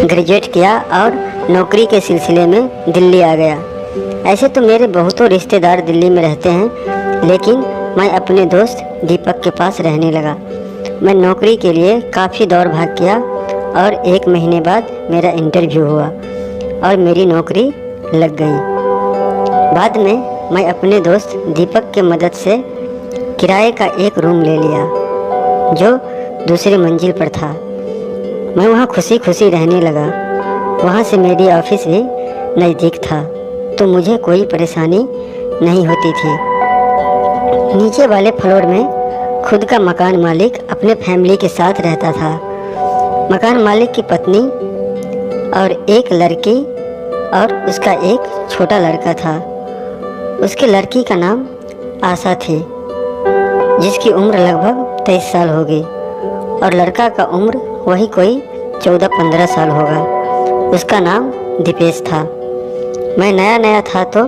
Graduate किया और नौकरी के सिलसिले में दिल्ली आ गया। ऐसे तो मेरे बहुतों रिश्तेदार दिल्ली में रहते हैं, लेकिन मैं अपने दोस्त दीपक के पास रहने लगा। मैं नौकरी के लिए काफ़ी दौड़ भाग किया और 1 महीने बाद मेरा इंटरव्यू हुआ और मेरी नौकरी लग गई। बाद में मैं अपने दोस्त दीपक की मदद से किराए का एक रूम ले लिया जो दूसरी मंजिल पर था। मैं वहाँ खुशी खुशी रहने लगा। वहाँ से मेरी ऑफिस भी नज़दीक था, तो मुझे कोई परेशानी नहीं होती थी। नीचे वाले फ्लोर में खुद का मकान मालिक अपने फैमिली के साथ रहता था। मकान मालिक की पत्नी और एक लड़की और उसका एक छोटा लड़का था। उसके लड़की का नाम आशा थी, जिसकी उम्र लगभग 23 साल होगी, और लड़का का उम्र वही कोई 14-15 साल होगा। उसका नाम दीपेश था। मैं नया नया था तो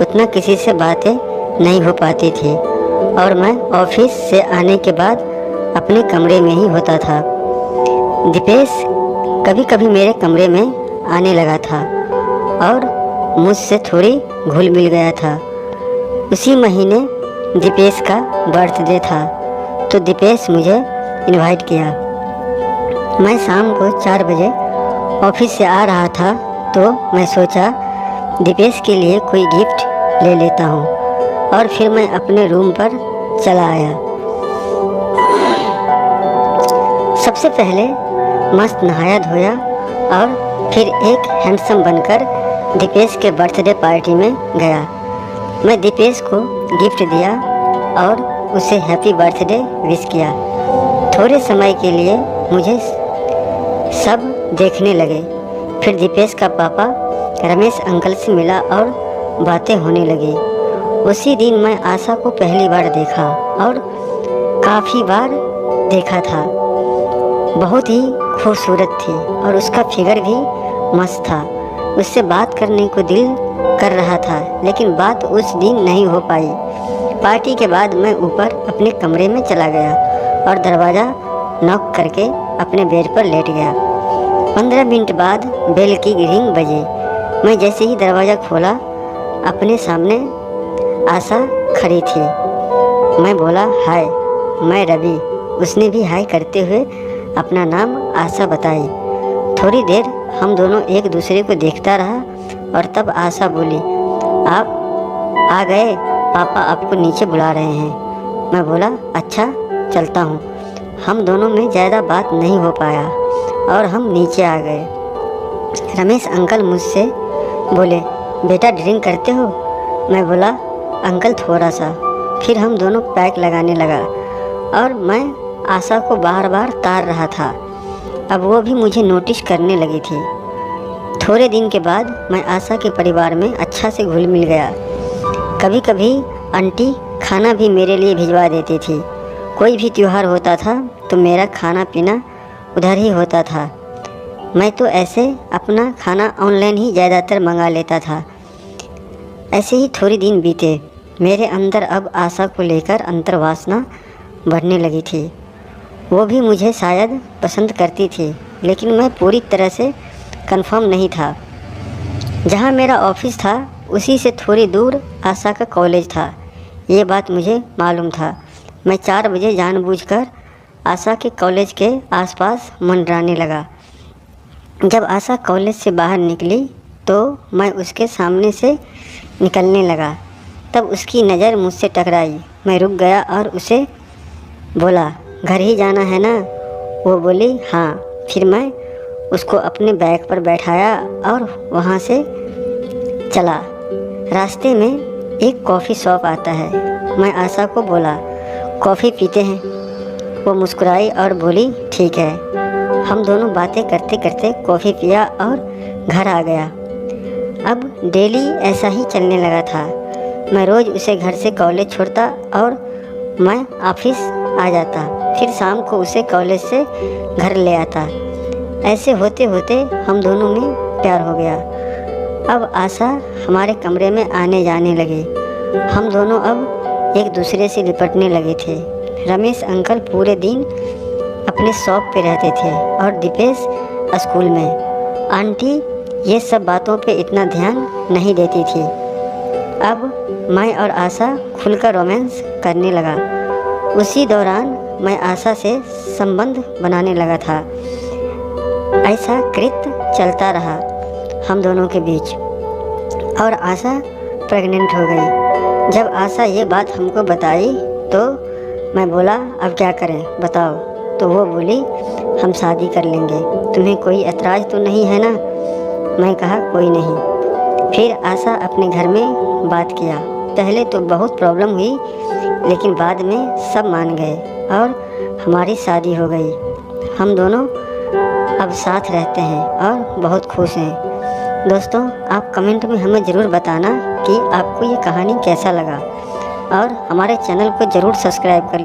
उतना किसी से बातें नहीं हो पाती थी और मैं ऑफिस से आने के बाद अपने कमरे में ही होता था। दीपेश कभी कभी मेरे कमरे में आने लगा था और मुझसे थोड़ी घुल मिल गया था। उसी महीने दीपेश का बर्थडे था, तो दीपेश मुझे इनवाइट किया। मैं शाम को 4 बजे ऑफिस से आ रहा था, तो मैं सोचा दीपेश के लिए कोई गिफ्ट ले लेता हूँ, और फिर मैं अपने रूम पर चला आया। सबसे पहले मस्त नहाया धोया और फिर एक हैंडसम बनकर दीपेश के बर्थडे पार्टी में गया। मैं दीपेश को गिफ्ट दिया और उसे हैप्पी बर्थडे विश किया। थोड़े समय के लिए मुझे सब देखने लगे। फिर दीपेश का पापा रमेश अंकल से मिला और बातें होने लगी। उसी दिन मैं आशा को पहली बार देखा और काफ़ी बार देखा था। बहुत ही खूबसूरत थी और उसका फिगर भी मस्त था। उससे बात करने को दिल कर रहा था, लेकिन बात उस दिन नहीं हो पाई। पार्टी के बाद मैं ऊपर अपने कमरे में चला गया और दरवाज़ा नॉक करके अपने बेड पर लेट गया। 15 मिनट बाद बेल की रिंग बजी। मैं जैसे ही दरवाज़ा खोला, अपने सामने आशा खड़ी थी। मैं बोला, हाय, मैं रवि। उसने भी हाय करते हुए अपना नाम आशा बताई। थोड़ी देर हम दोनों एक दूसरे को देखता रहा और तब आशा बोली, आप आ गए, पापा आपको नीचे बुला रहे हैं। मैं बोला, अच्छा, चलता हूँ। हम दोनों में ज़्यादा बात नहीं हो पाया और हम नीचे आ गए। रमेश अंकल मुझसे बोले, बेटा ड्रिंक करते हो? मैं बोला, अंकल थोड़ा सा। फिर हम दोनों पैक लगाने लगा और मैं आशा को बार बार तार रहा था। अब वो भी मुझे नोटिस करने लगी थी। थोड़े दिन के बाद मैं आशा के परिवार में अच्छा से घुल मिल गया। कभी कभी आंटी खाना भी मेरे लिए भिजवा देती थी। कोई भी त्यौहार होता था तो मेरा खाना पीना उधर ही होता था। मैं तो ऐसे अपना खाना ऑनलाइन ही ज़्यादातर मंगा लेता था। ऐसे ही थोड़ी दिन बीते। मेरे अंदर अब आशा को लेकर अंतर्वासना बढ़ने लगी थी। वो भी मुझे शायद पसंद करती थी, लेकिन मैं पूरी तरह से कंफर्म नहीं था। जहाँ मेरा ऑफिस था उसी से थोड़ी दूर आशा का कॉलेज था। ये बात मुझे मालूम था। मैं 4 बजे जानबूझकर आशा के कॉलेज के आसपास मंडराने लगा। जब आशा कॉलेज से बाहर निकली तो मैं उसके सामने से निकलने लगा। तब उसकी नज़र मुझसे टकराई। मैं रुक गया और उसे बोला, घर ही जाना है ना? वो बोली, हाँ। फिर मैं उसको अपने बैग पर बैठाया और वहाँ से चला। रास्ते में एक कॉफ़ी शॉप आता है। मैं आशा को बोला, कॉफ़ी पीते हैं? वो मुस्कुराई और बोली, ठीक है। हम दोनों बातें करते करते कॉफ़ी पिया और घर आ गया। अब डेली ऐसा ही चलने लगा था। मैं रोज़ उसे घर से कॉलेज छोड़ता और मैं ऑफिस आ जाता। फिर शाम को उसे कॉलेज से घर ले आता। ऐसे होते होते हम दोनों में प्यार हो गया। अब आशा हमारे कमरे में आने जाने लगी। हम दोनों अब एक दूसरे से लिपटने लगे थे। रमेश अंकल पूरे दिन अपने शॉप पे रहते थे और दीपेश स्कूल में। आंटी ये सब बातों पे इतना ध्यान नहीं देती थी। अब मैं और आशा खुलकर रोमांस करने लगा। उसी दौरान मैं आशा से संबंध बनाने लगा था। ऐसा कृत्य चलता रहा हम दोनों के बीच और आशा प्रेग्नेंट हो गई। जब आशा ये बात हमको बताई तो मैं बोला, अब क्या करें बताओ। तो वो बोली, हम शादी कर लेंगे, तुम्हें कोई ऐतराज़ तो नहीं है ना। मैं कहा, कोई नहीं। फिर आशा अपने घर में बात किया। पहले तो बहुत प्रॉब्लम हुई, लेकिन बाद में सब मान गए और हमारी शादी हो गई। हम दोनों अब साथ रहते हैं और बहुत खुश हैं। दोस्तों, आप कमेंट में हमें ज़रूर बताना कि आपको ये कहानी कैसा लगा और हमारे चैनल को ज़रूर सब्सक्राइब कर